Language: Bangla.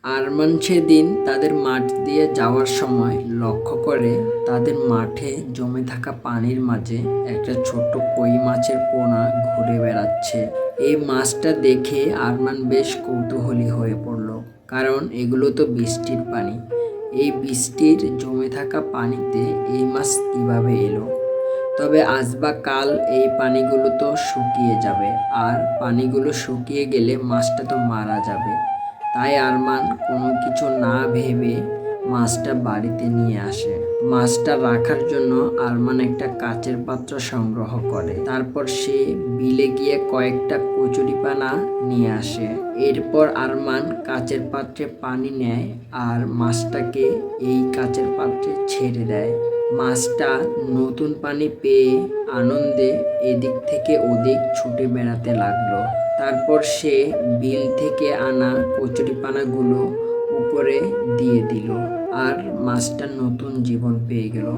আরমান সেদিন তাদের মাঠ দিয়ে যাওয়ার সময় লক্ষ্য করে তাদের মাঠে জমে থাকা পানির মাঝে একটা ছোট্ট কই মাছের পোনা ঘুরে বেড়াচ্ছে। এই মাছটা দেখে আরমান বেশ কৌতূহলী হয়ে পড়ল, কারণ এগুলো তো বৃষ্টির পানি। এই বৃষ্টির জমে থাকা পানিতে এই মাছ কিভাবে এলো? তবে আজ বা কাল এই পানিগুলো তো শুকিয়ে যাবে, আর পানিগুলো শুকিয়ে গেলে মাছটা তো মারা যাবে। তাই আরমান কোনো কিছু না ভেবে মাছটা বাড়িতে নিয়ে আসে। মাছটা রাখার জন্য আরমান একটা কাচের পাত্র সংগ্রহ করে। তারপর সে বিলে গিয়ে কয়েকটা কচুরিপানা নিয়ে আসে। এরপর আরমান কাচের পাত্রে পানি নেয় আর মাছটাকে এই কাচের পাত্রে ছেড়ে দেয়। মাছটা নতুন পানি পেয়ে আনন্দে এদিক থেকে ওদিক ছুটে বেড়াতে লাগলো। তারপর সে বিল থেকে আনা কচুরিপানাগুলো উপরে দিয়ে দিল, আর মাছটা নতুন জীবন পেয়ে গেল।